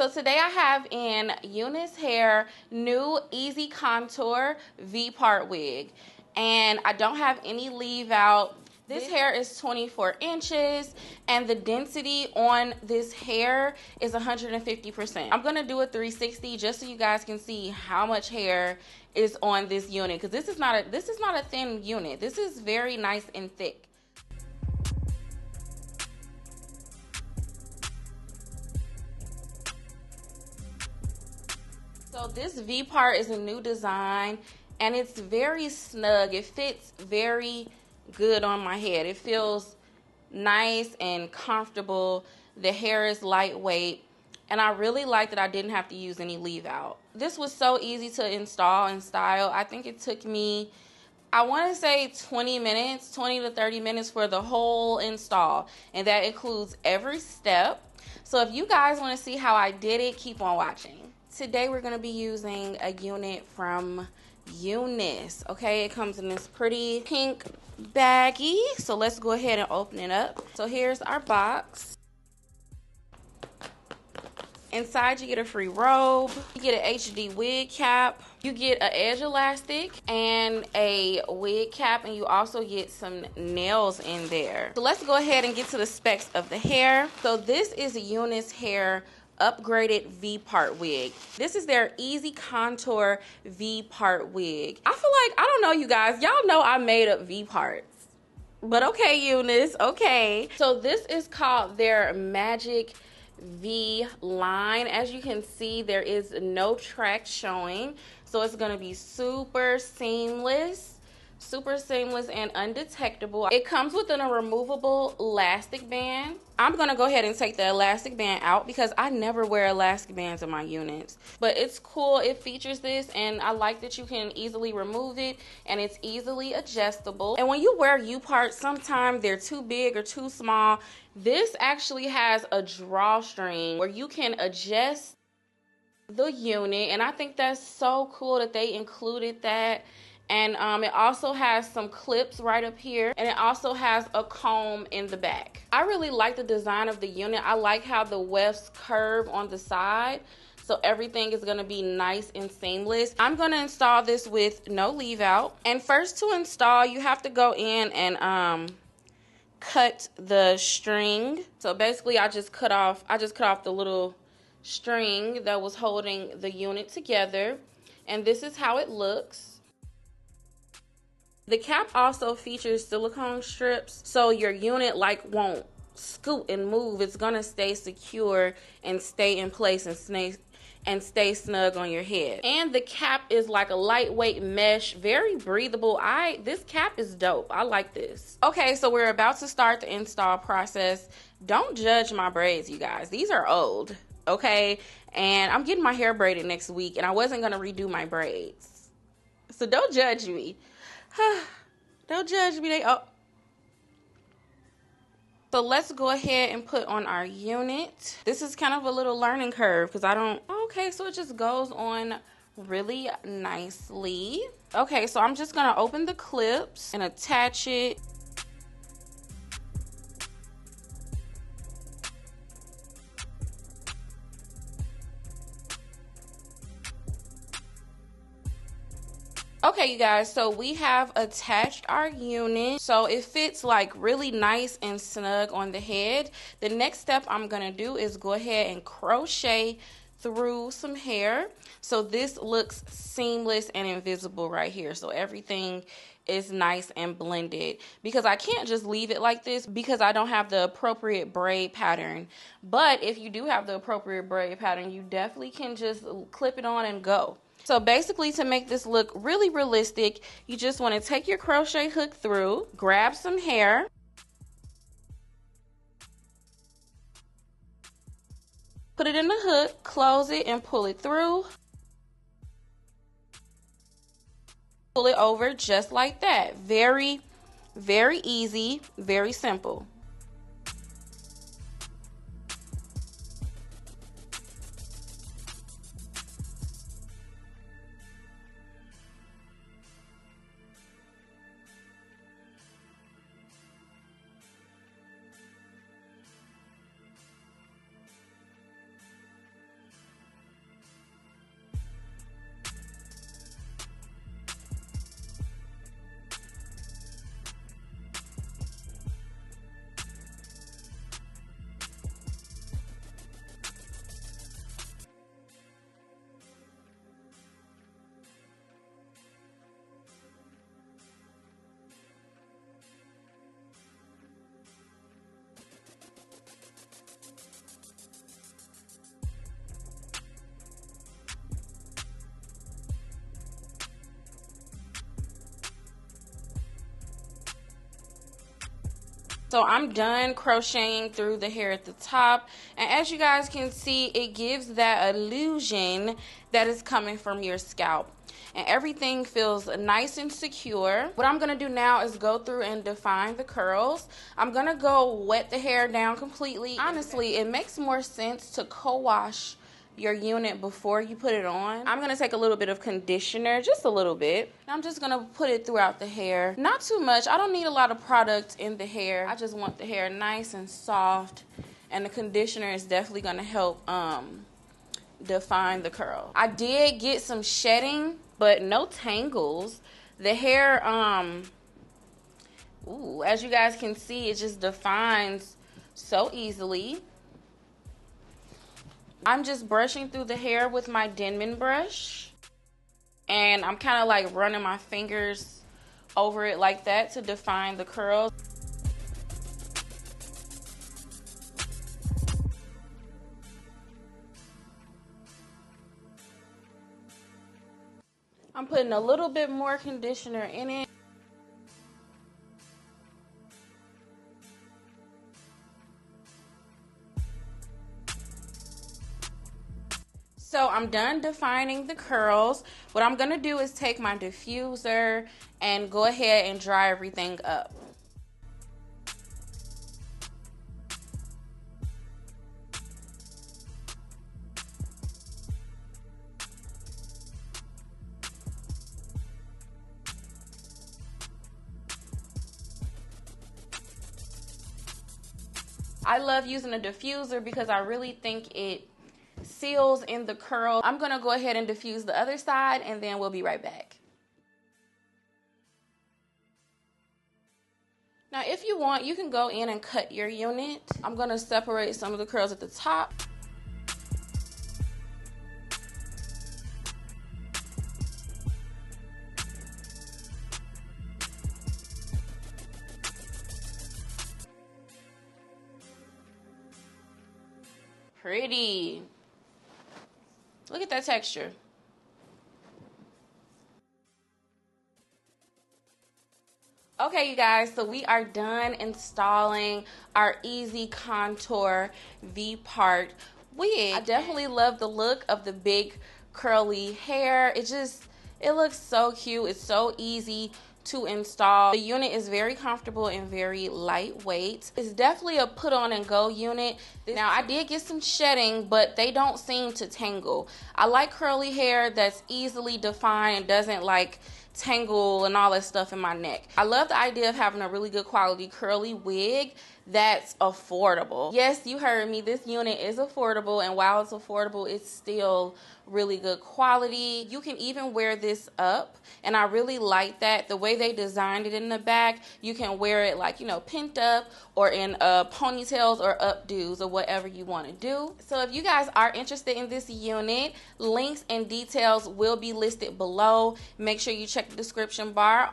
So today I have in UNice Hair new EasiContour V-part wig, and I don't have any leave out. This hair is 24 inches and the density on this hair is 150%. I'm gonna do a 360 just so you guys can see how much hair is on this unit, because this is not a thin unit. This is very nice and thick. So this V part is a new design and it's very snug. It fits very good on my head. It feels nice and comfortable. The hair is lightweight and I really like that I didn't have to use any leave out. This was so easy to install and style. I think it took me, I want to say 20 to 30 minutes for the whole install, and that includes every step. So if you guys want to see how I did it, keep on watching. Today we're going to be using a unit from UNice. Okay, it comes in this pretty pink baggie. So let's go ahead and open it up. So here's our box. Inside you get a free robe, you get an HD wig cap, you get an edge elastic and a wig cap, and you also get some nails in there. So let's go ahead and get to the specs of the hair. So this is a UNice Hair upgraded V-part wig. This is their EasiContour V-part wig. I feel like, I don't know you guys, y'all know I made up V-parts. But okay, UNice, okay. So this is called their Magic V line. As you can see, there is no track showing, so it's going to be super seamless and undetectable. It comes with a removable elastic band. I'm going to go ahead and take the elastic band out because I never wear elastic bands in my units, but it's cool. It features this and I like that you can easily remove it and it's easily adjustable. And when you wear U-parts, sometimes they're too big or too small. This actually has a drawstring where you can adjust the unit, and I think that's so cool that they included that. And it also has some clips right up here, and it also has a comb in the back. I really like the design of the unit. I like how the wefts curve on the side, so everything is gonna be nice and seamless. I'm gonna install this with no leave out. And first, to install, you have to go in and cut the string. So basically I just cut off the little string that was holding the unit together, and this is how it looks. The cap also features silicone strips, so your unit won't scoot and move. It's gonna stay secure and stay in place and stay snug on your head. And the cap is like a lightweight mesh, very breathable. This cap is dope. I like this. Okay, so we're about to start the install process. Don't judge my braids, you guys. These are old, okay? And I'm getting my hair braided next week, and I wasn't gonna redo my braids. So don't judge me. Don't judge me. So let's go ahead and put on our unit. This is kind of a little learning curve because okay, so it just goes on really nicely. Okay, so I'm just gonna open the clips and attach it. Okay, you guys, so we have attached our unit. So it fits like really nice and snug on the head. The next step I'm gonna do is go ahead and crochet through some hair. So this looks seamless and invisible right here. So everything is nice and blended, because I can't just leave it like this because I don't have the appropriate braid pattern. But if you do have the appropriate braid pattern, you definitely can just clip it on and go. So basically, to make this look really realistic, you just want to take your crochet hook through, grab some hair, put it in the hook, close it, and pull it through. Pull it over just like that. Very, very easy, very simple. So I'm done crocheting through the hair at the top, and as you guys can see, it gives that illusion that is coming from your scalp, and everything feels nice and secure. What I'm gonna do now is go through and define the curls. I'm gonna go wet the hair down completely. Honestly, it makes more sense to co-wash your unit before you put it on. I'm gonna take a little bit of conditioner, just a little bit. I'm just gonna put it throughout the hair. Not too much. I don't need a lot of product in the hair. I just want the hair nice and soft, and the conditioner is definitely gonna help define the curl. I did get some shedding, but no tangles. The hair, as you guys can see, it just defines so easily. I'm just brushing through the hair with my Denman brush, and I'm kind of like running my fingers over it like that to define the curls. I'm putting a little bit more conditioner in it. So I'm done defining the curls. What I'm gonna do is take my diffuser and go ahead and dry everything up. I love using a diffuser because I really think it seals in the curl. I'm gonna go ahead and diffuse the other side, and then we'll be right back. Now, if you want, you can go in and cut your unit. I'm gonna separate some of the curls at the top. Pretty. Look at that texture. Okay, you guys, so we are done installing our EasiContour V-part wig. I definitely love the look of the big curly hair. It looks so cute. It's so easy to install. The unit is very comfortable and very lightweight. It's definitely a put on and go unit. Now, I did get some shedding, but they don't seem to tangle. I like curly hair that's easily defined and doesn't like tangle and all that stuff in my neck. I love the idea of having a really good quality curly wig that's affordable. Yes, you heard me, this unit is affordable, and while it's affordable, it's still really good quality. You can even wear this up, and I really like that. The way they designed it in the back, you can wear it like, you know, pent up or in ponytails or updos or whatever you want to do. So if you guys are interested in this unit, links and details will be listed below. Make sure you check the description bar.